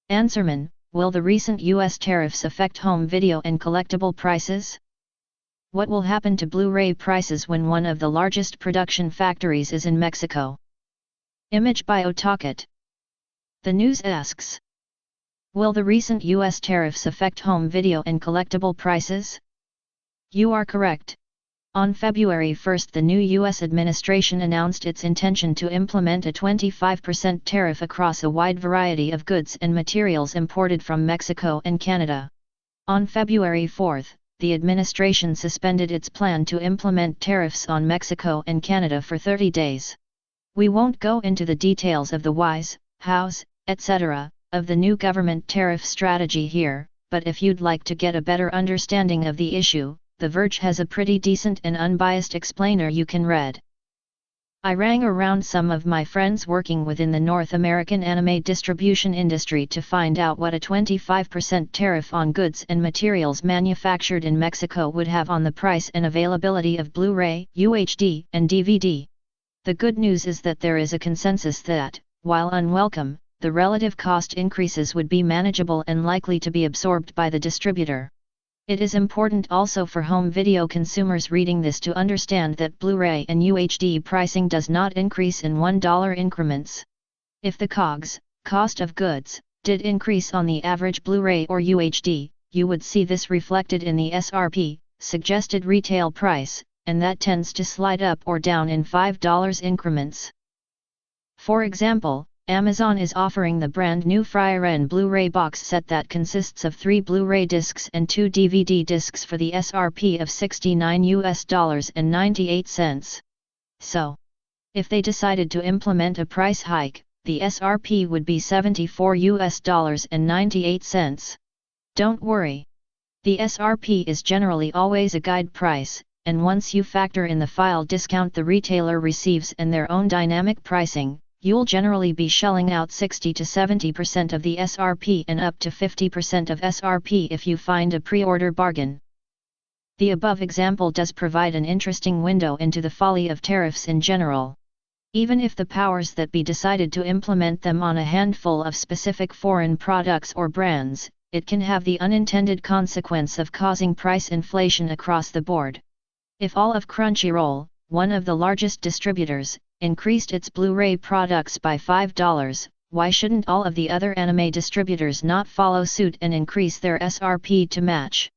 Answerman, will the recent U.S. tariffs affect home video and collectible prices? What will happen to Blu-ray prices when one of the largest production factories is in Mexico? Image by Otaket. The news asks, will the recent U.S. tariffs affect home video and collectible prices? You are correct. On February 1, the new U.S. administration announced its intention to implement a 25% tariff across a wide variety of goods and materials imported from Mexico and Canada. On February 4, the administration suspended its plan to implement tariffs on Mexico and Canada for 30 days. We won't go into the details of the whys, hows, etc., of the new government tariff strategy here, but if you'd like to get a better understanding of the issue, The Verge has a pretty decent and unbiased explainer you can read. I rang around some of my friends working within the North American anime distribution industry to find out what a 25% tariff on goods and materials manufactured in Mexico would have on the price and availability of Blu-ray, UHD, and DVD. The good news is that there is a consensus that, while unwelcome, the relative cost increases would be manageable and likely to be absorbed by the distributor. It is important also for home video consumers reading this to understand that Blu-ray and UHD pricing does not increase in $1 increments. If the COGS, cost of goods, did increase on the average Blu-ray or UHD, you would see this reflected in the SRP, suggested retail price, and that tends to slide up or down in $5 increments. For example, Amazon is offering the brand new Frieren Blu-ray box set that consists of 3 Blu-ray discs and 2 DVD discs for the SRP of $69.98. So, if they decided to implement a price hike, the SRP would be $74.98. Don't worry. The SRP is generally always a guide price, and once you factor in the file discount the retailer receives and their own dynamic pricing, you'll generally be shelling out 60 to 70% of the SRP and up to 50% of SRP if you find a pre-order bargain. The above example does provide an interesting window into the folly of tariffs in general. Even if the powers that be decided to implement them on a handful of specific foreign products or brands, it can have the unintended consequence of causing price inflation across the board. If all of Crunchyroll, one of the largest distributors, increased its Blu-ray products by $5, why shouldn't all of the other anime distributors not follow suit and increase their SRP to match?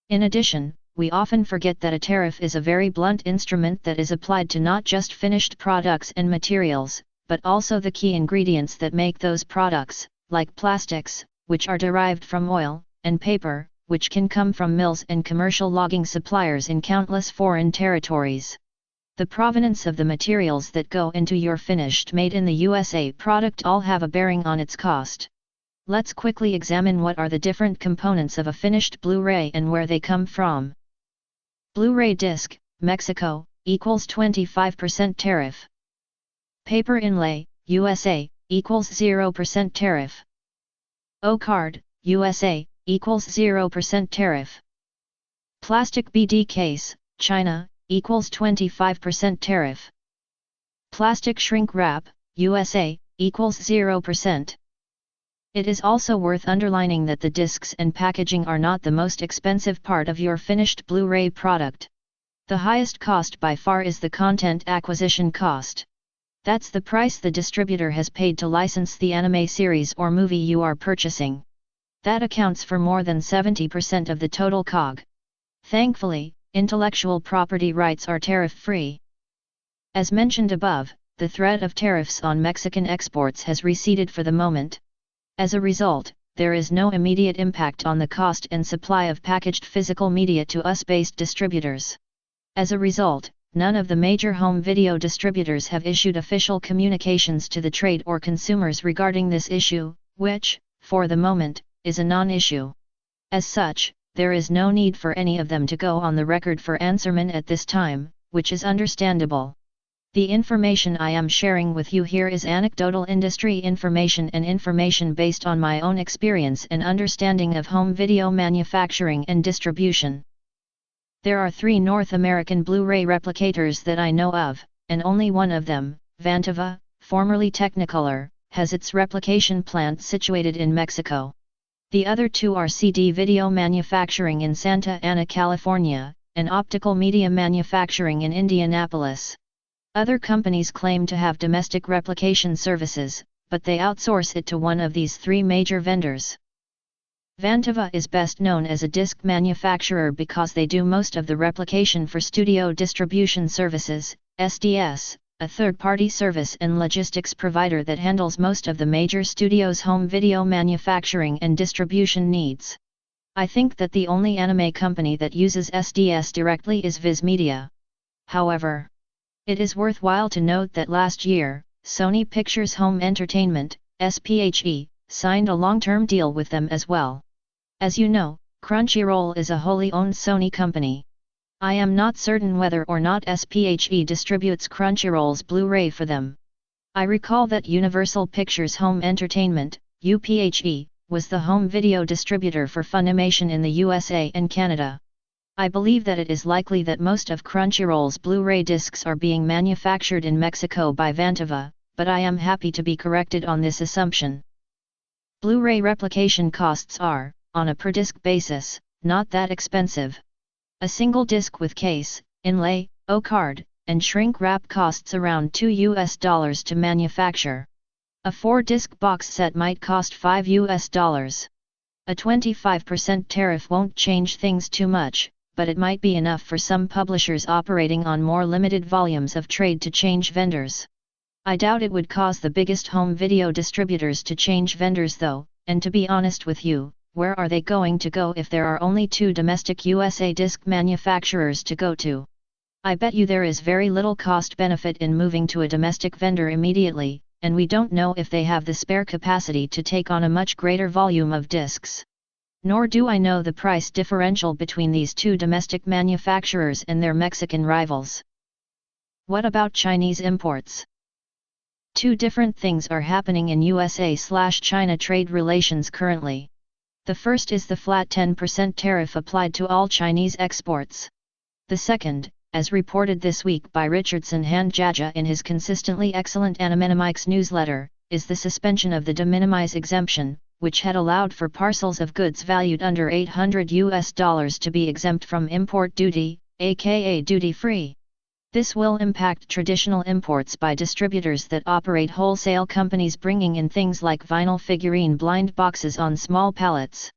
In addition, we often forget that a tariff is a very blunt instrument that is applied to not just finished products and materials, but also the key ingredients that make those products, like plastics, which are derived from oil, and paper, which can come from mills and commercial logging suppliers in countless foreign territories. The provenance of the materials that go into your finished made in the USA product all have a bearing on its cost. Let's quickly examine what are the different components of a finished Blu-ray and where they come from. Blu-ray disc, Mexico, equals 25% tariff. Paper inlay, USA, equals 0% tariff. O-card, USA, equals 0% tariff. Plastic BD case, China, equals 25% tariff. Plastic shrink wrap, USA, equals 0%. It is also worth underlining that the discs and packaging are not the most expensive part of your finished Blu-ray product. The highest cost by far is the content acquisition cost. That's the price the distributor has paid to license the anime series or movie you are purchasing. That accounts for more than 70% of the total COG. Thankfully, intellectual property rights are tariff-free. As mentioned above, the threat of tariffs on Mexican exports has receded for the moment. As a result, there is no immediate impact on the cost and supply of packaged physical media to US-based distributors. As a result, none of the major home video distributors have issued official communications to the trade or consumers regarding this issue, which, for the moment, is a non-issue. As such, there is no need for any of them to go on the record for Answerman at this time, which is understandable. The information I am sharing with you here is anecdotal industry information and information based on my own experience and understanding of home video manufacturing and distribution. There are 3 North American Blu-ray replicators that I know of, and only one of them, Vantiva, formerly Technicolor, has its replication plant situated in Mexico. The other two are CD video manufacturing in Santa Ana, California, and optical media manufacturing in Indianapolis. Other companies claim to have domestic replication services, but they outsource it to one of these three major vendors. Vantiva is best known as a disc manufacturer because they do most of the replication for Studio Distribution Services, SDS, a third-party service and logistics provider that handles most of the major studios' home video manufacturing and distribution needs. I think that the only anime company that uses SDS directly is Viz Media. However, it is worthwhile to note that last year, Sony Pictures Home Entertainment, SPHE, signed a long-term deal with them as well. As you know, Crunchyroll is a wholly owned Sony company. I am not certain whether or not SPHE distributes Crunchyroll's Blu-ray for them. I recall that Universal Pictures Home Entertainment, UPHE, was the home video distributor for Funimation in the USA and Canada. I believe that it is likely that most of Crunchyroll's Blu-ray discs are being manufactured in Mexico by Vantiva, but I am happy to be corrected on this assumption. Blu-ray replication costs are, on a per-disc basis, not that expensive. A single disc with case, inlay, O-card, and shrink wrap costs around $2 to manufacture. A 4-disc box set might cost $5. A 25% tariff won't change things too much, but it might be enough for some publishers operating on more limited volumes of trade to change vendors. I doubt it would cause the biggest home video distributors to change vendors though, and to be honest with you, where are they going to go if there are only 2 domestic USA disc manufacturers to go to? I bet you there is very little cost benefit in moving to a domestic vendor immediately, and we don't know if they have the spare capacity to take on a much greater volume of discs. Nor do I know the price differential between these 2 domestic manufacturers and their Mexican rivals. What about Chinese imports? 2 different things are happening in USA/China trade relations currently. The first is the flat 10% tariff applied to all Chinese exports. The second, as reported this week by Richardson Handjaja in his consistently excellent Animenomics newsletter, is the suspension of the de minimis exemption, which had allowed for parcels of goods valued under $800 to be exempt from import duty, aka duty-free. This will impact traditional imports by distributors that operate wholesale companies bringing in things like vinyl figurine blind boxes on small pallets.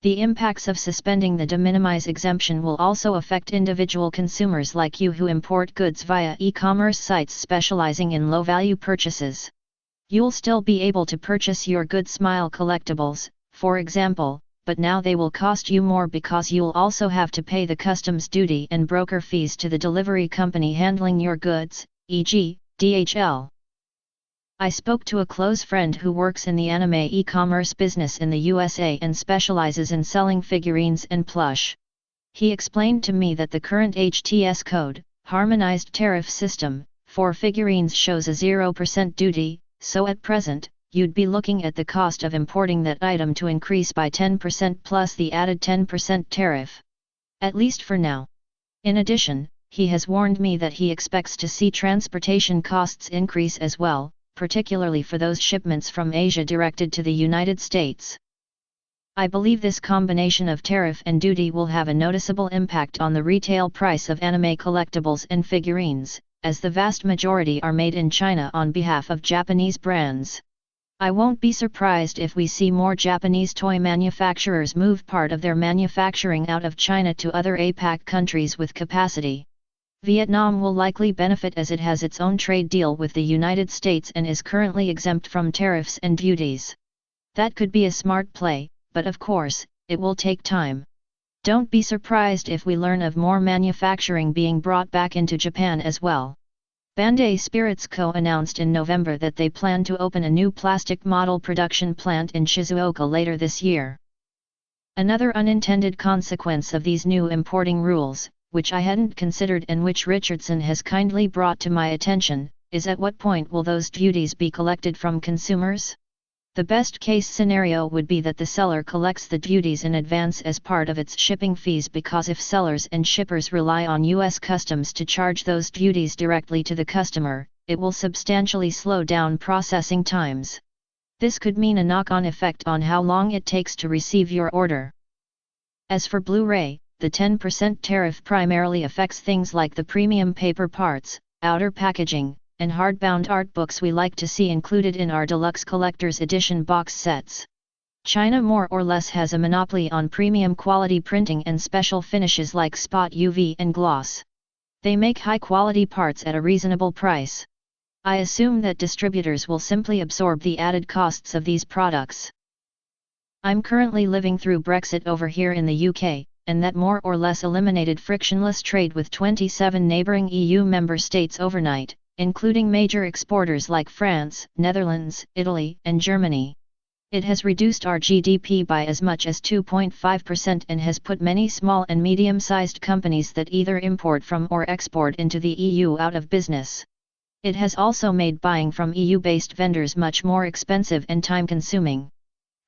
The impacts of suspending the de minimis exemption will also affect individual consumers like you who import goods via e-commerce sites specializing in low-value purchases. You'll still be able to purchase your good Smile collectibles, for example, but now they will cost you more because you'll also have to pay the customs duty and broker fees to the delivery company handling your goods, e.g., DHL. I spoke to a close friend who works in the anime e-commerce business in the USA and specializes in selling figurines and plush. He explained to me that the current HTS code, harmonized tariff system, for figurines shows a 0% duty, so at present, you'd be looking at the cost of importing that item to increase by 10% plus the added 10% tariff. At least for now. In addition, he has warned me that he expects to see transportation costs increase as well, particularly for those shipments from Asia directed to the United States. I believe this combination of tariff and duty will have a noticeable impact on the retail price of anime collectibles and figurines, as the vast majority are made in China on behalf of Japanese brands. I won't be surprised if we see more Japanese toy manufacturers move part of their manufacturing out of China to other APAC countries with capacity. Vietnam will likely benefit as it has its own trade deal with the United States and is currently exempt from tariffs and duties. That could be a smart play, but of course, it will take time. Don't be surprised if we learn of more manufacturing being brought back into Japan as well. Bandai Spirits Co. announced in November that they plan to open a new plastic model production plant in Shizuoka later this year. Another unintended consequence of these new importing rules, which I hadn't considered and which Richardson has kindly brought to my attention, is at what point will those duties be collected from consumers? The best case scenario would be that the seller collects the duties in advance as part of its shipping fees, because if sellers and shippers rely on U.S. customs to charge those duties directly to the customer, it will substantially slow down processing times. This could mean a knock-on effect on how long it takes to receive your order. As for Blu-ray, the 10% tariff primarily affects things like the premium paper parts, outer packaging, and hardbound art books we like to see included in our deluxe collector's edition box sets. China more or less has a monopoly on premium quality printing and special finishes like spot UV and gloss. They make high-quality parts at a reasonable price. I assume that distributors will simply absorb the added costs of these products. I'm currently living through Brexit over here in the UK, and that more or less eliminated frictionless trade with 27 neighbouring EU member states overnight, including major exporters like France, Netherlands, Italy, and Germany. It has reduced our GDP by as much as 2.5% and has put many small and medium-sized companies that either import from or export into the EU out of business. It has also made buying from EU-based vendors much more expensive and time-consuming.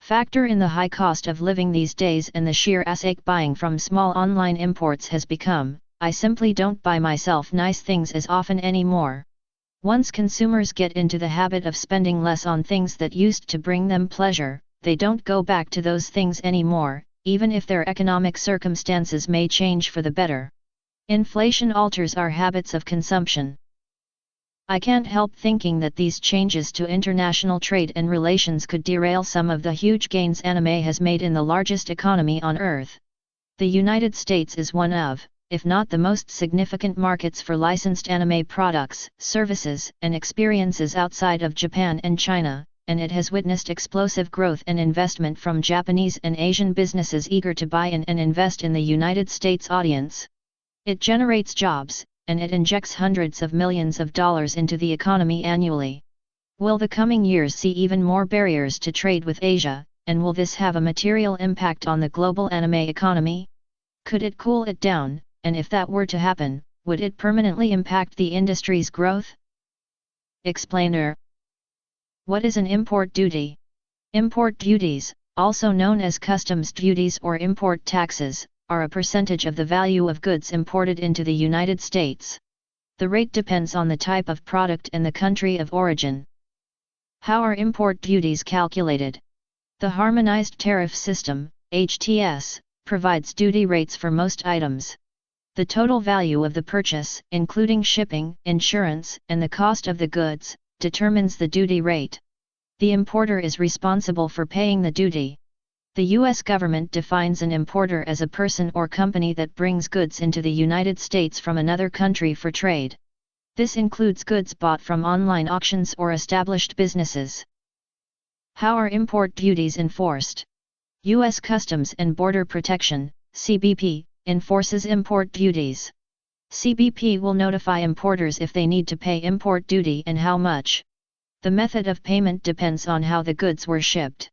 Factor in the high cost of living these days and the sheer ache buying from small online imports has become, I simply don't buy myself nice things as often anymore. Once consumers get into the habit of spending less on things that used to bring them pleasure, they don't go back to those things anymore, even if their economic circumstances may change for the better. Inflation alters our habits of consumption. I can't help thinking that these changes to international trade and relations could derail some of the huge gains anime has made in the largest economy on Earth. The United States is one of, if not the most significant markets for licensed anime products, services, and experiences outside of Japan and China, and it has witnessed explosive growth and investment from Japanese and Asian businesses eager to buy in and invest in the United States audience. It generates jobs, and it injects hundreds of millions of dollars into the economy annually. Will the coming years see even more barriers to trade with Asia, and will this have a material impact on the global anime economy? Could it cool it down, and if that were to happen, would it permanently impact the industry's growth? Explainer. What is an import duty? Import duties, also known as customs duties or import taxes, are a percentage of the value of goods imported into the United States. The rate depends on the type of product and the country of origin. How are import duties calculated? The Harmonized Tariff System, HTS, provides duty rates for most items. The total value of the purchase, including shipping, insurance, and the cost of the goods, determines the duty rate. The importer is responsible for paying the duty. The U.S. government defines an importer as a person or company that brings goods into the United States from another country for trade. This includes goods bought from online auctions or established businesses. How are import duties enforced? U.S. Customs and Border Protection, CBP, enforces import duties. CBP will notify importers if they need to pay import duty and how much. The method of payment depends on how the goods were shipped.